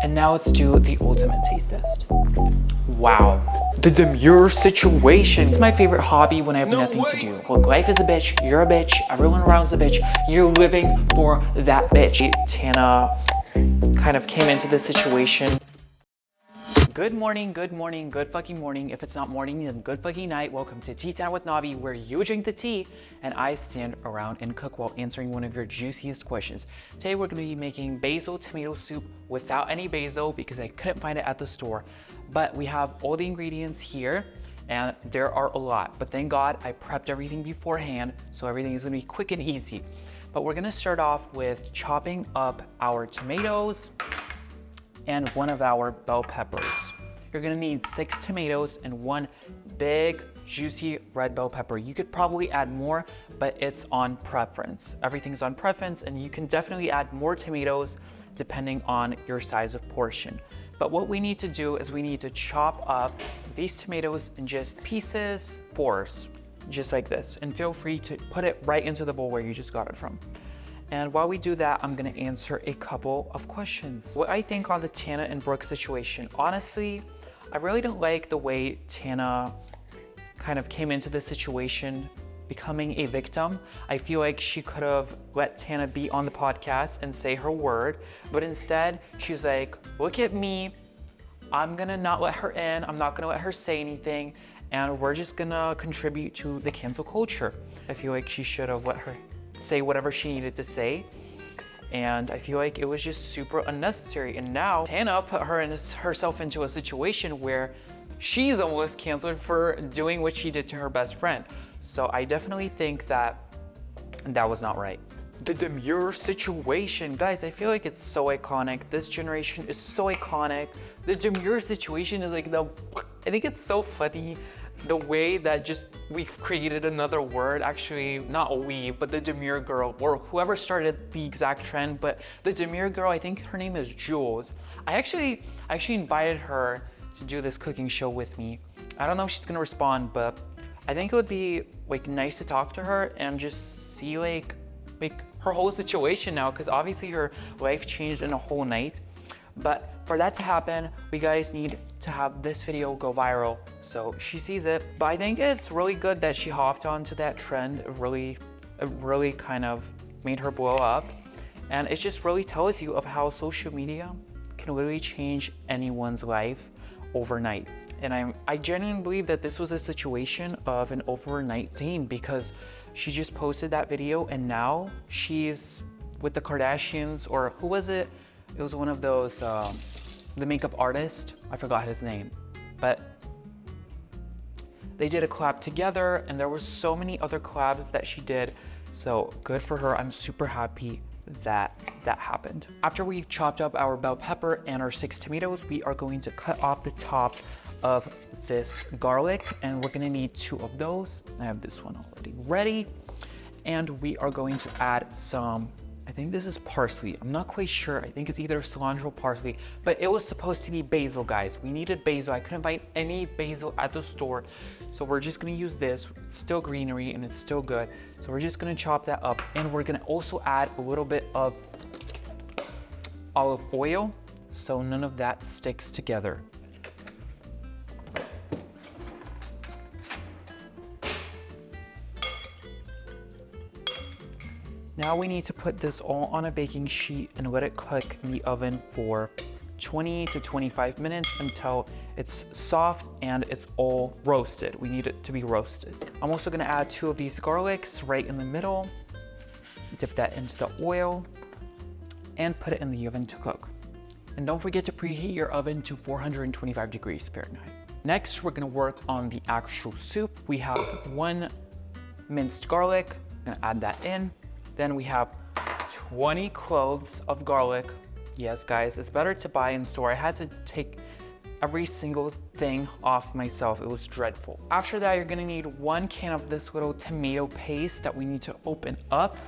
And now let's do the ultimate taste test. Wow, the demure situation. It's my favorite hobby when I have nothing to do. Look, life is a bitch, you're a bitch, everyone around's a bitch, you're living for that bitch. Tana kind of came into this situation. Good morning, good fucking morning. If it's not morning, then good fucking night. Welcome to Tea Time with Navi, where you drink the tea and I stand around and cook while answering one of your juiciest questions. Today we're gonna be making basil tomato soup without any basil because I couldn't find it at the store. But we have all the ingredients here and there are a lot. But thank God I prepped everything beforehand, so everything is gonna be quick and easy. But we're gonna start off with chopping up our tomatoes and one of our bell peppers. You're gonna need 6 tomatoes and 1 big, juicy red bell pepper. You could probably add more, but it's on preference. Everything's on preference, and you can definitely add more tomatoes depending on your size of portion. But what we need to do is we need to chop up these tomatoes in just pieces, fours, just like this. And feel free to put it right into the bowl where you just got it from. And while we do that, I'm gonna answer a couple of questions. What I think on the Tana and Brooke situation. Honestly, I really don't like the way Tana kind of came into this situation, becoming a victim. I feel like she could have let Tana be on the podcast and say her word, but instead she's like, look at me, I'm gonna not let her in, I'm not gonna let her say anything, and we're just gonna contribute to the cancel culture. I feel like she should have let her say whatever she needed to say, and I feel like it was just super unnecessary. And now Tana put herself into a situation where she's almost canceled for doing what she did to her best friend. So I definitely think that that was not right. The demure situation, guys, I feel like it's so iconic. This generation is so iconic. The demure situation is like I think it's so funny the way that just we've created another word, actually not we, but the demure girl, or whoever started the exact trend, but the demure girl, I think her name is Jules. I actually invited her to do this cooking show with me. I don't know if she's gonna respond, but I think it would be like nice to talk to her and just see like her whole situation now, because obviously her life changed in a whole night. But for that to happen, we guys need to have this video go viral so she sees it. But I think it's really good that she hopped onto that trend. It really kind of made her blow up. And it just really tells you of how social media can literally change anyone's life overnight. And I genuinely believe that this was a situation of an overnight thing, because she just posted that video and now she's with the Kardashians, or who was it? It was one of those, the makeup artist, I forgot his name, but they did a collab together, and there were so many other collabs that she did. So good for her. I'm super happy that that happened. After we've chopped up our bell pepper and our 6 tomatoes, we are going to cut off the top of this garlic, and we're gonna need 2 of those. I have this one already ready. And we are going to add some, I think this is parsley. I'm not quite sure. I think it's either cilantro or parsley, but it was supposed to be basil, guys. We needed basil. I couldn't find any basil at the store. So we're just gonna use this. It's still greenery and it's still good. So we're just gonna chop that up, and we're gonna also add a little bit of olive oil so none of that sticks together. Now we need to put this all on a baking sheet and let it cook in the oven for 20 to 25 minutes until it's soft and it's all roasted. We need it to be roasted. I'm also gonna add 2 of these garlics right in the middle, dip that into the oil, and put it in the oven to cook. And don't forget to preheat your oven to 425 degrees Fahrenheit. Next, we're gonna work on the actual soup. We have 1 minced garlic, I'm gonna add that in. Then we have 20 cloves of garlic. Yes, guys, it's better to buy in store. I had to take every single thing off myself. It was dreadful. After that, you're gonna need 1 can of this little tomato paste that we need to open up.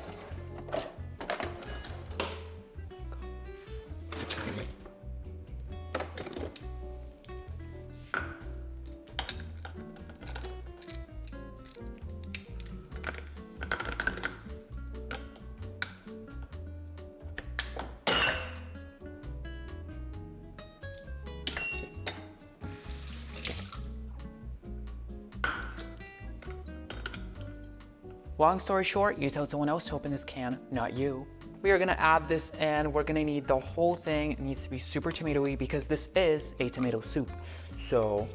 Long story short, you tell someone else to open this can, not you. We are gonna add this in. We're gonna need the whole thing. It needs to be super tomatoey because this is a tomato soup. So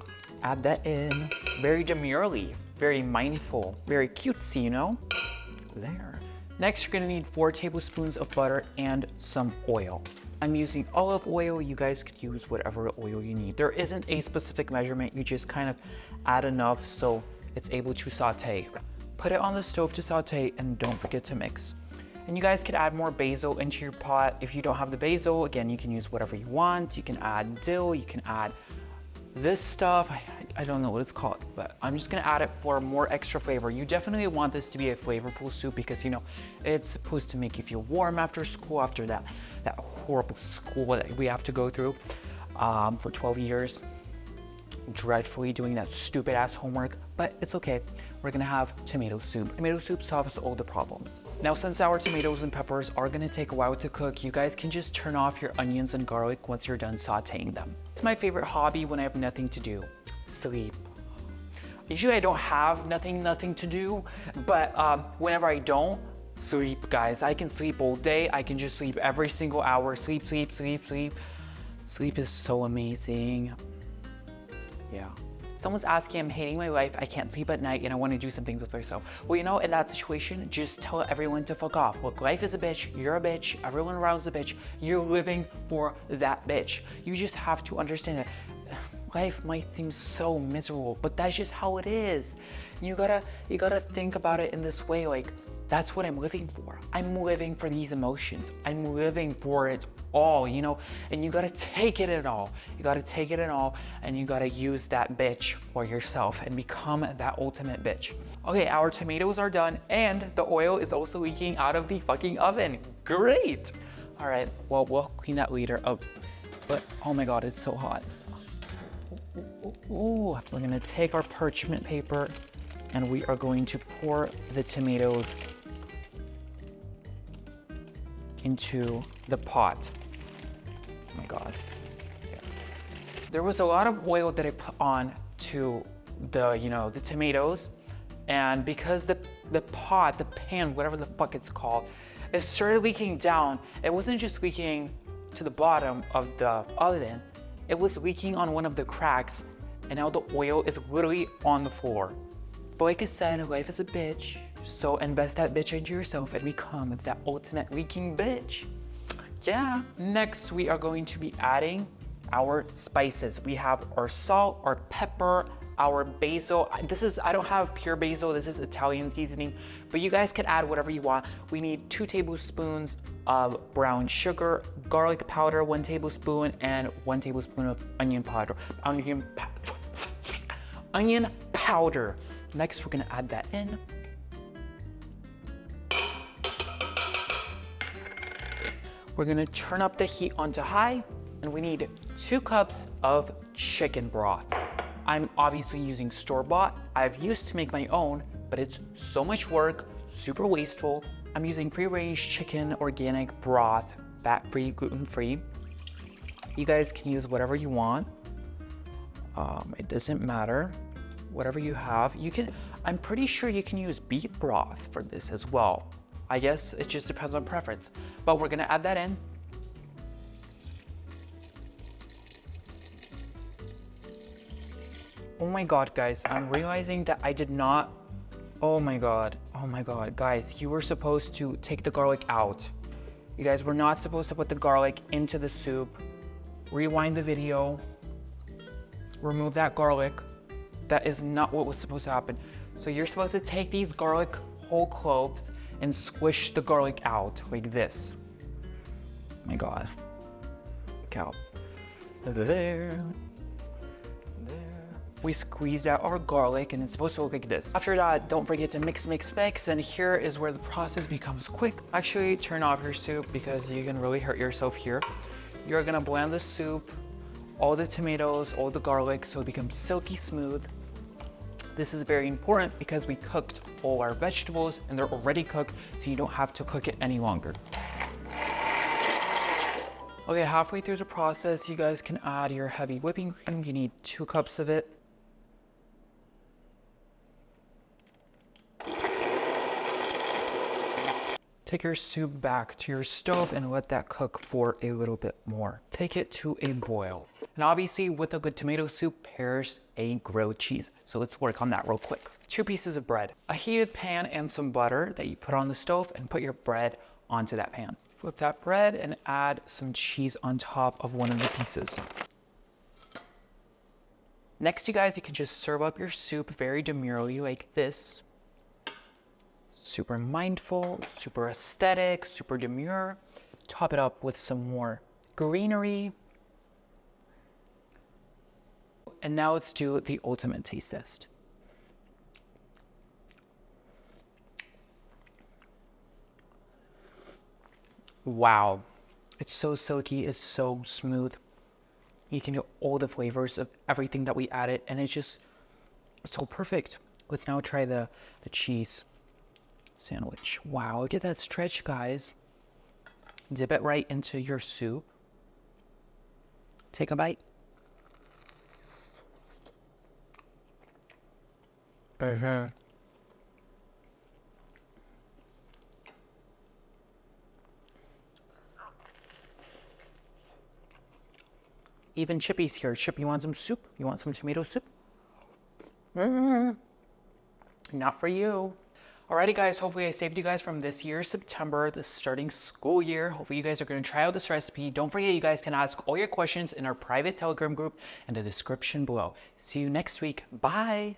add that in. Very demurely, very mindful, very cutesy, you know? There. Next, you're gonna need 4 tablespoons of butter and some oil. I'm using olive oil. You guys could use whatever oil you need. There isn't a specific measurement. You just kind of add enough so it's able to saute. Put it on the stove to saute and don't forget to mix. And you guys could add more basil into your pot. If you don't have the basil, again, you can use whatever you want. You can add dill, you can add this stuff. I don't know what it's called, but I'm just gonna add it for more extra flavor. You definitely want this to be a flavorful soup because, you know, it's supposed to make you feel warm after school, after that horrible school that we have to go through for 12 years. Dreadfully doing that stupid ass homework, but it's okay. We're gonna have tomato soup. Tomato soup solves all the problems. Now, since our tomatoes and peppers are gonna take a while to cook, you guys can just turn off your onions and garlic once you're done sauteing them. It's my favorite hobby when I have nothing to do. Sleep. Usually I don't have nothing to do, but whenever I don't, sleep, guys. I can sleep all day. I can just sleep every single hour. Sleep. Sleep is so amazing. Yeah. Someone's asking, I'm hating my life, I can't sleep at night, and I want to do some things with myself. Well, you know, in that situation, just tell everyone to fuck off. Look, life is a bitch, you're a bitch, everyone around is a bitch, you're living for that bitch. You just have to understand that life might seem so miserable, but that's just how it is. You gotta think about it in this way, like, that's what I'm living for. I'm living for these emotions. I'm living for it all, you know, and you gotta take it in all. You gotta take it in all, and you gotta use that bitch for yourself and become that ultimate bitch. Okay, our tomatoes are done, and the oil is also leaking out of the fucking oven. Great. All right, well, we'll clean that later up, but oh my God, it's so hot. Ooh, we're gonna take our parchment paper and we are going to pour the tomatoes into the pot. Oh my God. Yeah. There was a lot of oil that I put on to the tomatoes, and because the pot, the pan, whatever the fuck it's called, it started leaking down. It wasn't just leaking to the bottom of the oven, it was leaking on one of the cracks, and now the oil is literally on the floor. But like I said, life is a bitch, so invest that bitch into yourself and become that ultimate leaking bitch. Yeah. Next, we are going to be adding our spices. We have our salt, our pepper, our basil. I don't have pure basil, this is Italian seasoning, but you guys can add whatever you want. We need 2 tablespoons of brown sugar, garlic powder, 1 tablespoon, and 1 tablespoon of onion powder. Onion powder. Next, we're gonna add that in. We're gonna turn up the heat onto high, and we need 2 cups of chicken broth. I'm obviously using store-bought. I've used to make my own, but it's so much work, super wasteful. I'm using free-range chicken, organic broth, fat-free, gluten-free. You guys can use whatever you want. It doesn't matter. Whatever you have, I'm pretty sure you can use beef broth for this as well. I guess it just depends on preference, but we're gonna add that in. Oh my God, guys, I'm realizing that I did not, oh my God, guys, you were supposed to take the garlic out. You guys were not supposed to put the garlic into the soup. Rewind the video, remove that garlic. That is not what was supposed to happen. So you're supposed to take these garlic whole cloves and squish the garlic out like this. Oh my God. Look out. There. We squeeze out our garlic and it's supposed to look like this. After that, don't forget to mix, and here is where the process becomes quick. Actually, turn off your soup because you can really hurt yourself here. You're gonna blend the soup, all the tomatoes, all the garlic, so it becomes silky smooth. This is very important because we cooked all our vegetables and they're already cooked, so you don't have to cook it any longer. Okay, halfway through the process, you guys can add your heavy whipping cream. You need 2 cups of it. Take your soup back to your stove and let that cook for a little bit more. Take it to a boil. And obviously with a good tomato soup pairs a grilled cheese. So let's work on that real quick. 2 pieces of bread, a heated pan and some butter that you put on the stove, and put your bread onto that pan. Flip that bread and add some cheese on top of one of the pieces. Next, you guys, you can just serve up your soup very demurely like this. Super mindful, super aesthetic, super demure. Top it up with some more greenery. And now let's do the ultimate taste test. Wow, it's so silky, it's so smooth. You can get all the flavors of everything that we added, and it's just so perfect. Let's now try the cheese sandwich. Wow, look at that stretch, guys. Dip it right into your soup. Take a bite. Even Chippy's here. Chip, you want some soup? You want some tomato soup? Not for you. Alrighty guys, hopefully I saved you guys from this year's September, the starting school year. Hopefully you guys are going to try out this recipe. Don't forget, you guys can ask all your questions in our private Telegram group in the description below. See you next week. Bye.